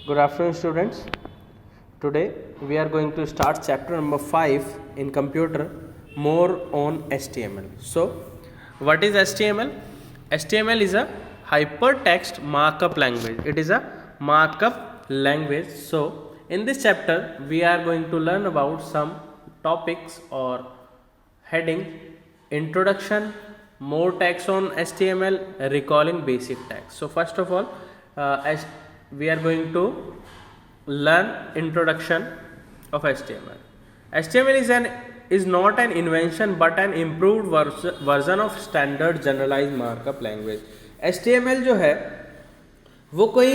Good afternoon, students. Today we are going to start chapter number 5 in computer, more on HTML. So, what is HTML? HTML is a hypertext markup language. It is a markup language. So, in this chapter we are going to learn about some topics or heading: introduction, more tags on HTML, recalling basic tags. So first of all, as we are going to learn introduction of HTML. HTML is not an invention but an improved version of standard generalized markup language. HTML जो है वो कोई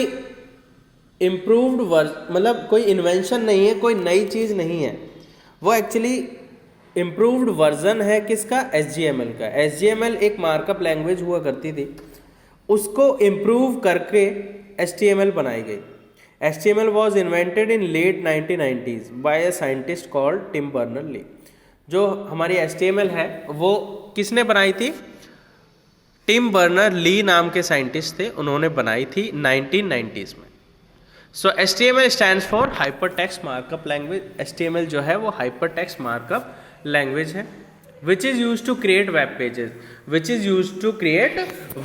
improved मतलब कोई invention नहीं है, कोई नई चीज़ नहीं है, वो एक्चुअली इम्प्रूव्ड वर्जन है किसका? HTML का। HTML एक मार्कअप लैंग्वेज हुआ करती थी, उसको इम्प्रूव करके HTML बनाई गई। HTML was invented in late 1990s by a scientist called Tim Berners Lee. जो हमारी HTML है वो किसने बनाई थी? टिम बर्नर-ली नाम के साइंटिस्ट थे, उन्होंने बनाई थी 1990s में। So HTML stands for hypertext markup language. HTML जो है वो हाइपरटेक्स्ट मार्कअप लैंग्वेज है which is use to create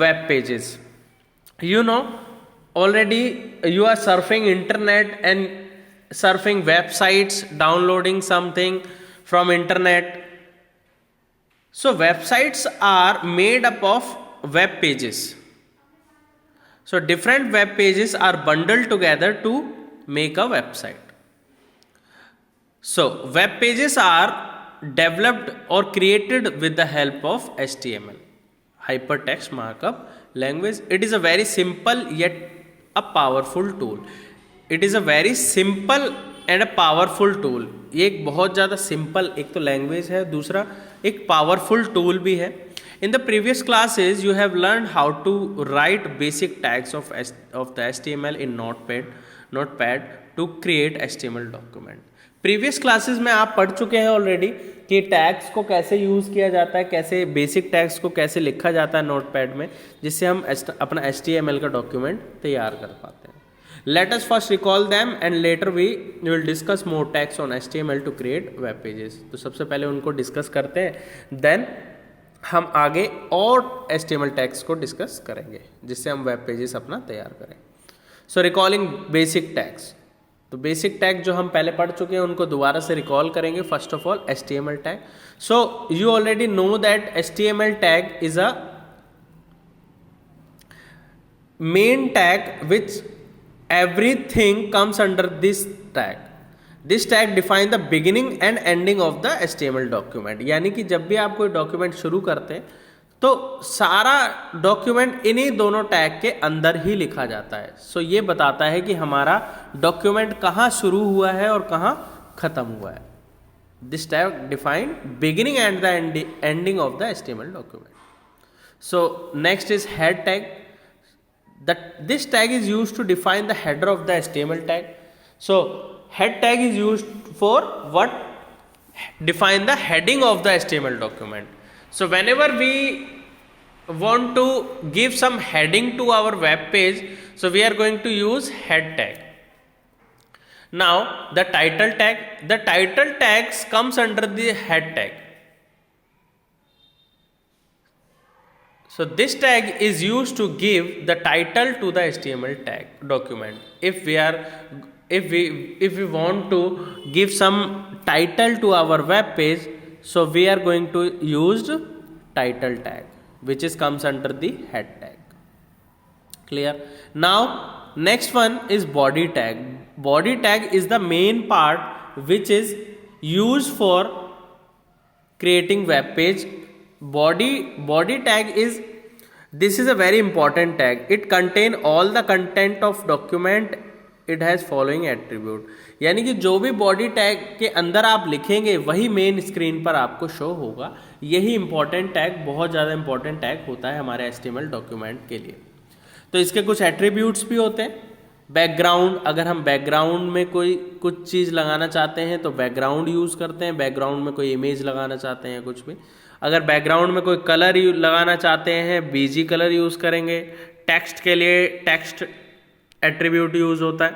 web pages. You know, already you are surfing internet and surfing websites, downloading something from internet. So websites are made up of web pages. So different web pages are bundled together to make a website. So web pages are developed or created with the help of HTML, hypertext markup language. It is a very simple yet a powerful tool. It is a very simple and a powerful tool. ये एक बहुत ज़्यादा simple एक तो language है, दूसरा एक powerful tool भी है. In the previous classes you have learned how to write basic tags of the HTML in Notepad to create HTML document. Previous classes में आप पढ़ चुके हैं ऑलरेडी कि टैग्स को कैसे यूज़ किया जाता है, कैसे बेसिक टैग्स को कैसे लिखा जाता है नोटपैड में, जिससे हम अपना HTML का डॉक्यूमेंट तैयार कर पाते हैं. Let us first recall them and later we will discuss more tags on HTML to create web pages. तो सबसे पहले उनको डिस्कस करते हैं, देन हम आगे और HTML टैग्स को डिस्कस करेंगे जिससे हम वेब पेजेस अपना तैयार करें. सो रिकॉलिंग बेसिक टैग्स. तो बेसिक टैग जो हम पहले पढ़ चुके हैं उनको दोबारा से रिकॉल करेंगे. First of all HTML tag. So you already know that HTML tag is a main tag which everything comes under this tag. This tag define the beginning and ending of the HTML document. यानी कि जब भी आप कोई document शुरू करते हैं तो सारा डॉक्यूमेंट इन्हीं दोनों टैग के अंदर ही लिखा जाता है. सो ये बताता है कि हमारा डॉक्यूमेंट कहाँ शुरू हुआ है और कहाँ ख़त्म हुआ है. This tag define beginning and the ending of the HTML document. So next is head tag. This tag is use to define the header of the HTML tag. So head tag is use for what? Define the heading of the HTML document. So whenever we want to give some heading to our web page, so we are going to use head tag. Now the title tag. The title tags comes under the head tag. So this tag is used to give the title to the HTML tag document. If we want to give some title to our web page, so we are going to use title tag which comes under the head tag. Clear? Now next one is body tag. Body tag is the main part which is used for creating web page. Body tag is a very important tag. It contain all the content of document. It has following attribute. यानी कि जो भी body tag के अंदर आप लिखेंगे वही main screen पर आपको शो होगा. यही इंपॉर्टेंट टैग, बहुत ज़्यादा इंपॉर्टेंट टैग होता है हमारे HTML डॉक्यूमेंट के लिए. तो इसके कुछ एट्रीब्यूट्स भी होते हैं. बैकग्राउंड, अगर हम बैकग्राउंड में कोई कुछ चीज़ लगाना चाहते हैं तो बैकग्राउंड यूज़ करते हैं. बैकग्राउंड में कोई इमेज लगाना चाहते हैं कुछ भी. अगर बैकग्राउंड में कोई कलर लगाना चाहते हैं BG कलर यूज़ करेंगे. टेक्स्ट के लिए टेक्स्ट एट्रीब्यूट यूज़ होता है.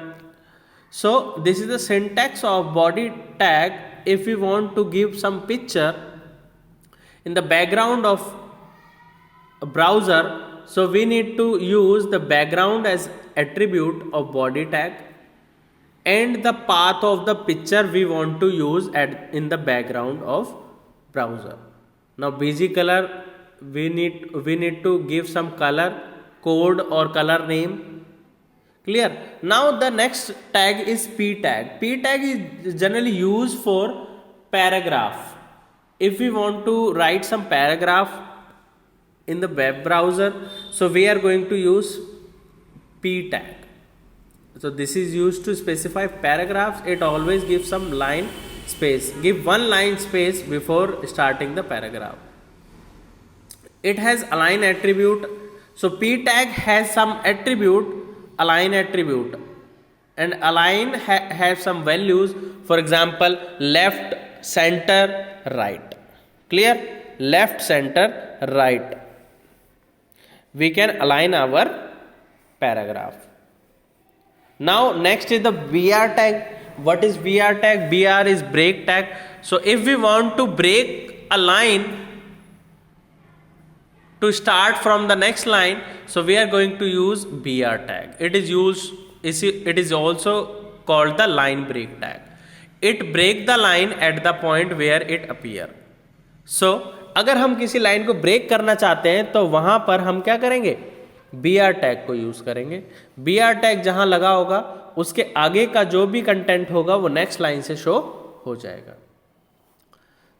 So this is the syntax of body tag. If we want to give some picture in the background of a browser, so we need to use the background as attribute of body tag and the path of the picture we want to use in the background of browser. Now bg color, we need to give some color code or color name. Clear? Now the next tag is p tag. P tag is generally used for paragraph. If we want to write some paragraph in the web browser, so we are going to use p tag. So this is used to specify paragraphs. It always gives some line space. Give one line space before starting the paragraph. It has align attribute. So p tag has some attribute, align attribute, and align have some values. For example, left, center, right. Clear? Left, center, right. We can align our paragraph. Now next is the BR tag. What is BR tag? BR is break tag. So if we want to break a line to start from the next line, so we are going to use BR tag. It is also called the line break tag. It break the line at the point where it appear. So अगर हम किसी line को break करना चाहते हैं तो वहां पर हम क्या करेंगे? BR टैग को यूज करेंगे. BR टैग जहां लगा होगा उसके आगे का जो भी कंटेंट होगा वो नेक्स्ट लाइन से शो हो जाएगा.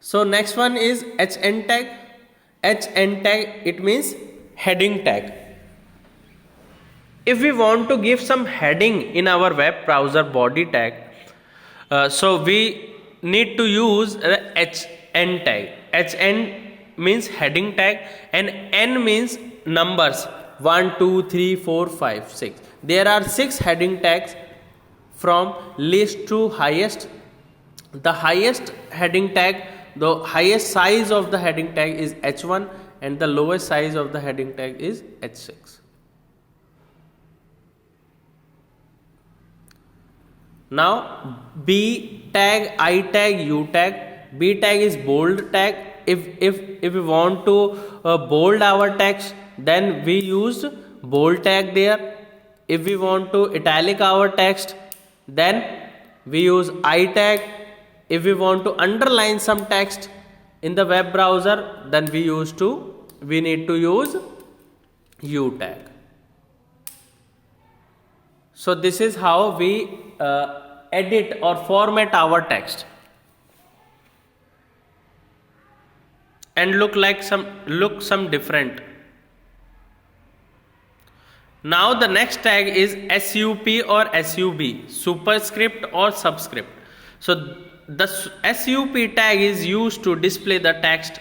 So next one is HN tag. HN tag, it means heading tag. If we want to give some heading in our web browser body tag, so we need to use HN tag. HN means heading tag and N means numbers 1, 2, 3, 4, 5, 6. There are 6 heading tags from least to highest. The highest heading tag, the highest size of the heading tag is H1 and the lowest size of the heading tag is H6. Now B tag, I tag, U tag. B tag is bold tag. If we want to bold our text, then we use bold tag there. If we want to italic our text, then we use I tag. If we want to underline some text in the web browser, then we need to use U tag. So this is how we edit or format our text and look some different. Now the next tag is SUP or SUB, superscript or subscript. So the SUP tag is used to display the text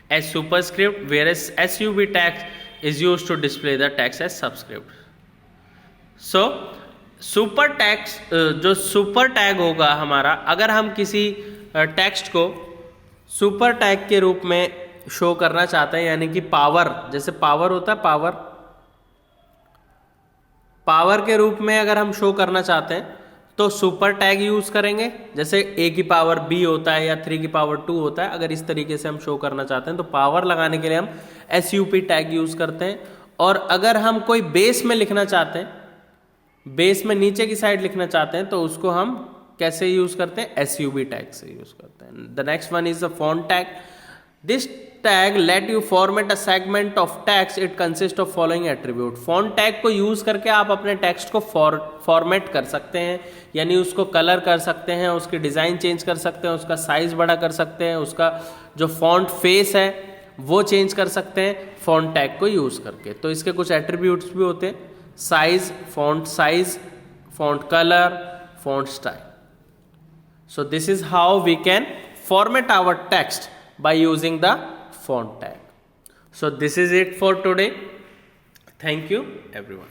as superscript, whereas SUB tag is used to display the text as subscript. So super tax जो super tag होगा हमारा, अगर हम किसी text को super tag के रूप में शो करना चाहते हैं, यानी कि पावर, जैसे पावर होता है, पावर के रूप में अगर हम शो करना चाहते हैं तो सुपर टैग यूज करेंगे. जैसे a की पावर b होता है या 3 की पावर 2 होता है, अगर इस तरीके से हम शो करना चाहते हैं तो पावर लगाने के लिए हम SUP टैग यूज करते हैं. और अगर हम कोई बेस में लिखना चाहते हैं, बेस में नीचे की साइड लिखना चाहते हैं, तो उसको हम कैसे यूज करते हैं? SUB टैग से यूज करते हैं. The next one is the font tag. This tag let you format a segment of text. It consist of following attribute. Font tag को यूज करके आप अपने टेक्स्ट को फॉर्मेट कर सकते हैं, यानी उसको कलर कर सकते हैं, उसकी डिजाइन चेंज कर सकते हैं, उसका साइज बड़ा कर सकते हैं, उसका जो फॉन्ट फेस है वो चेंज कर सकते हैं फॉन्ट टैग को यूज करके. तो इसके कुछ एट्रीब्यूट्स भी होते हैं: size, font colour, font style. So this is how we can format our text by using the font tag. So this is it for today. Thank you everyone.